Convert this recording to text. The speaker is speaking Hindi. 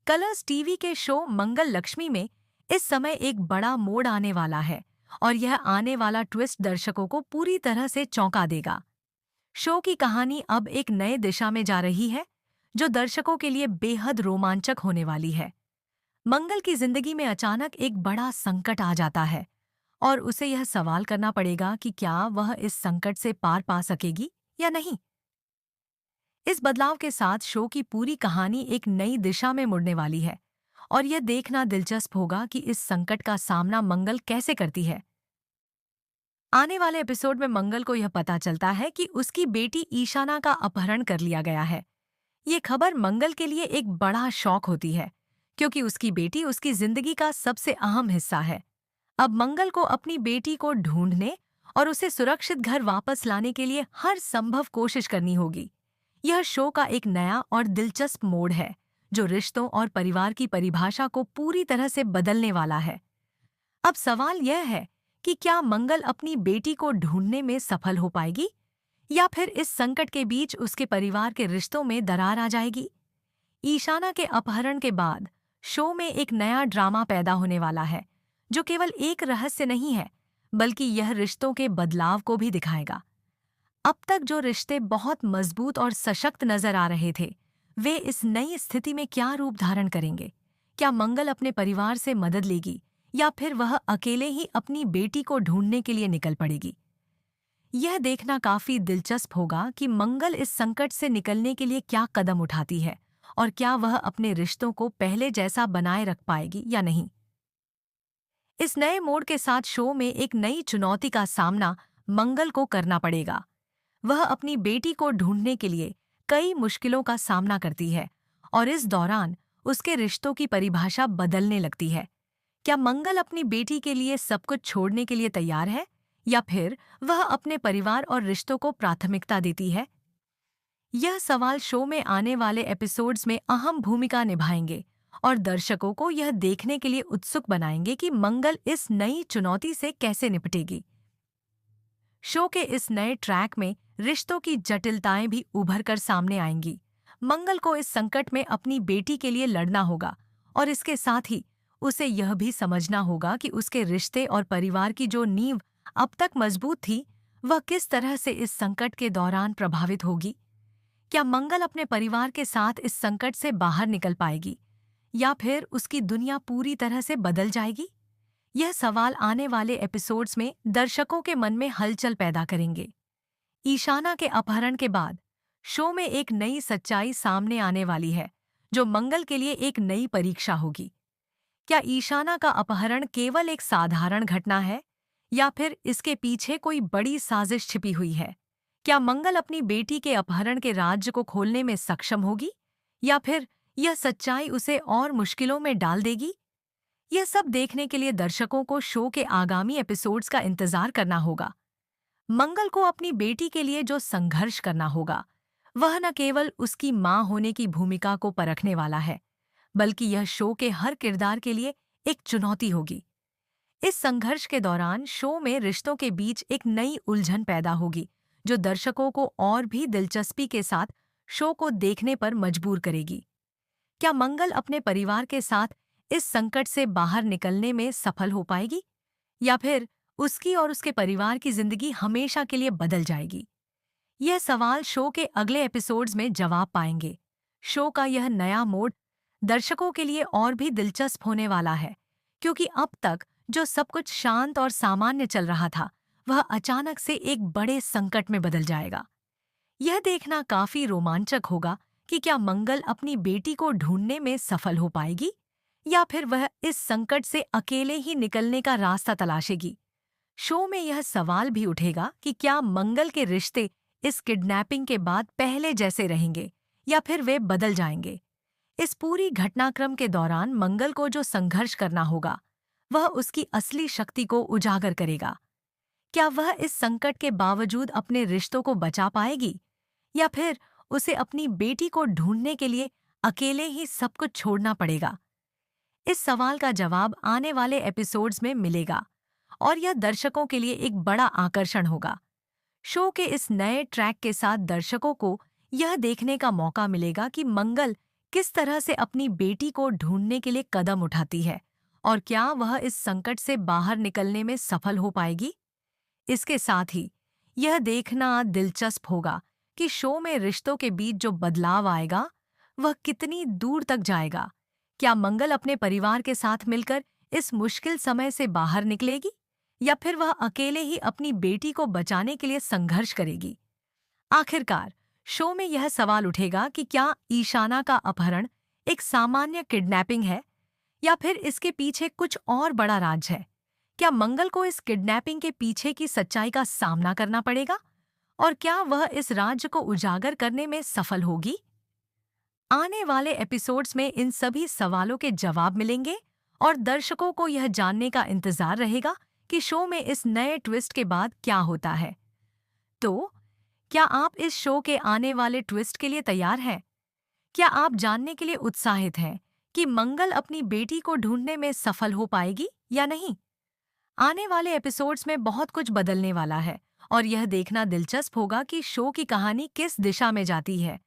कलर्स टीवी के शो मंगल लक्ष्मी में इस समय एक बड़ा मोड़ आने वाला है और यह आने वाला ट्विस्ट दर्शकों को पूरी तरह से चौंका देगा। शो की कहानी अब एक नए दिशा में जा रही है, जो दर्शकों के लिए बेहद रोमांचक होने वाली है। मंगल की जिंदगी में अचानक एक बड़ा संकट आ जाता है और उसे यह सवाल करना पड़ेगा कि क्या वह इस संकट से पार पा सकेगी या नहीं। इस बदलाव के साथ शो की पूरी कहानी एक नई दिशा में मुड़ने वाली है और यह देखना दिलचस्प होगा कि इस संकट का सामना मंगल कैसे करती है। आने वाले एपिसोड में मंगल को यह पता चलता है कि उसकी बेटी ईशाना का अपहरण कर लिया गया है। ये खबर मंगल के लिए एक बड़ा शौक होती है, क्योंकि उसकी बेटी उसकी जिंदगी का सबसे अहम हिस्सा है। अब मंगल को अपनी बेटी को ढूंढने और उसे सुरक्षित घर वापस लाने के लिए हर संभव कोशिश करनी होगी। यह शो का एक नया और दिलचस्प मोड़ है, जो रिश्तों और परिवार की परिभाषा को पूरी तरह से बदलने वाला है। अब सवाल यह है कि क्या मंगल अपनी बेटी को ढूंढने में सफल हो पाएगी या फिर इस संकट के बीच उसके परिवार के रिश्तों में दरार आ जाएगी। ईशाना के अपहरण के बाद शो में एक नया ड्रामा पैदा होने वाला है, जो केवल एक रहस्य नहीं है, बल्कि यह रिश्तों के बदलाव को भी दिखाएगा। अब तक जो रिश्ते बहुत मजबूत और सशक्त नजर आ रहे थे, वे इस नई स्थिति में क्या रूप धारण करेंगे। क्या मंगल अपने परिवार से मदद लेगी या फिर वह अकेले ही अपनी बेटी को ढूंढने के लिए निकल पड़ेगी। यह देखना काफी दिलचस्प होगा कि मंगल इस संकट से निकलने के लिए क्या कदम उठाती है और क्या वह अपने रिश्तों को पहले जैसा बनाए रख पाएगी या नहीं। इस नए मोड़ के साथ शो में एक नई चुनौती का सामना मंगल को करना पड़ेगा। वह अपनी बेटी को ढूंढने के लिए कई मुश्किलों का सामना करती है और इस दौरान उसके रिश्तों की परिभाषा बदलने लगती है। क्या मंगल अपनी बेटी के लिए सब कुछ छोड़ने के लिए तैयार है या फिर वह अपने परिवार और रिश्तों को प्राथमिकता देती है। यह सवाल शो में आने वाले एपिसोड्स में अहम भूमिका निभाएंगे और दर्शकों को यह देखने के लिए उत्सुक बनाएंगे कि मंगल इस नई चुनौती से कैसे निपटेगी। शो के इस नए ट्रैक में रिश्तों की जटिलताएं भी उभर कर सामने आएंगी। मंगल को इस संकट में अपनी बेटी के लिए लड़ना होगा और इसके साथ ही उसे यह भी समझना होगा कि उसके रिश्ते और परिवार की जो नींव अब तक मजबूत थी, वह किस तरह से इस संकट के दौरान प्रभावित होगी। क्या मंगल अपने परिवार के साथ इस संकट से बाहर निकल पाएगी या फिर उसकी दुनिया पूरी तरह से बदल जाएगी। यह सवाल आने वाले एपिसोड्स में दर्शकों के मन में हलचल पैदा करेंगे। ईशाना के अपहरण के बाद शो में एक नई सच्चाई सामने आने वाली है, जो मंगल के लिए एक नई परीक्षा होगी। क्या ईशाना का अपहरण केवल एक साधारण घटना है या फिर इसके पीछे कोई बड़ी साजिश छिपी हुई है। क्या मंगल अपनी बेटी के अपहरण के राज्य को खोलने में सक्षम होगी या फिर यह सच्चाई उसे और मुश्किलों में डाल देगी। यह सब देखने के लिए दर्शकों को शो के आगामी एपिसोड्स का इंतजार करना होगा। मंगल को अपनी बेटी के लिए जो संघर्ष करना होगा, वह न केवल उसकी मां होने की भूमिका को परखने वाला है, बल्कि यह शो के हर किरदार के लिए एक चुनौती होगी। इस संघर्ष के दौरान शो में रिश्तों के बीच एक नई उलझन पैदा होगी, जो दर्शकों को और भी दिलचस्पी के साथ शो को देखने पर मजबूर करेगी। क्या मंगल अपने परिवार के साथ इस संकट से बाहर निकलने में सफल हो पाएगी या फिर उसकी और उसके परिवार की जिंदगी हमेशा के लिए बदल जाएगी। यह सवाल शो के अगले एपिसोड्स में जवाब पाएंगे। शो का यह नया मोड़ दर्शकों के लिए और भी दिलचस्प होने वाला है, क्योंकि अब तक जो सब कुछ शांत और सामान्य चल रहा था, वह अचानक से एक बड़े संकट में बदल जाएगा। यह देखना काफी रोमांचक होगा कि क्या मंगल अपनी बेटी को ढूंढने में सफल हो पाएगी या फिर वह इस संकट से अकेले ही निकलने का रास्ता तलाशेगी। शो में यह सवाल भी उठेगा कि क्या मंगल के रिश्ते इस किडनैपिंग के बाद पहले जैसे रहेंगे या फिर वे बदल जाएंगे। इस पूरी घटनाक्रम के दौरान मंगल को जो संघर्ष करना होगा, वह उसकी असली शक्ति को उजागर करेगा। क्या वह इस संकट के बावजूद अपने रिश्तों को बचा पाएगी या फिर उसे अपनी बेटी को ढूंढने के लिए अकेले ही सब कुछ छोड़ना पड़ेगा। इस सवाल का जवाब आने वाले एपिसोड्स में मिलेगा और यह दर्शकों के लिए एक बड़ा आकर्षण होगा। शो के इस नए ट्रैक के साथ दर्शकों को यह देखने का मौका मिलेगा कि मंगल किस तरह से अपनी बेटी को ढूंढने के लिए कदम उठाती है और क्या वह इस संकट से बाहर निकलने में सफल हो पाएगी। इसके साथ ही यह देखना दिलचस्प होगा कि शो में रिश्तों के बीच जो बदलाव आएगा वह कितनी दूर तक जाएगा। क्या मंगल अपने परिवार के साथ मिलकर इस मुश्किल समय से बाहर निकलेगी या फिर वह अकेले ही अपनी बेटी को बचाने के लिए संघर्ष करेगी। आखिरकार शो में यह सवाल उठेगा कि क्या ईशाना का अपहरण एक सामान्य किडनैपिंग है या फिर इसके पीछे कुछ और बड़ा राज है। क्या मंगल को इस किडनैपिंग के पीछे की सच्चाई का सामना करना पड़ेगा और क्या वह इस राज को उजागर करने में सफल होगी। आने वाले एपिसोड्स में इन सभी सवालों के जवाब मिलेंगे और दर्शकों को यह जानने का इंतजार रहेगा कि शो में इस नए ट्विस्ट के बाद क्या होता है। तो क्या आप इस शो के आने वाले ट्विस्ट के लिए तैयार हैं? क्या आप जानने के लिए उत्साहित हैं कि मंगल अपनी बेटी को ढूंढने में सफल हो पाएगी या नहीं? आने वाले एपिसोड्स में बहुत कुछ बदलने वाला है और यह देखना दिलचस्प होगा कि शो की कहानी किस दिशा में जाती है।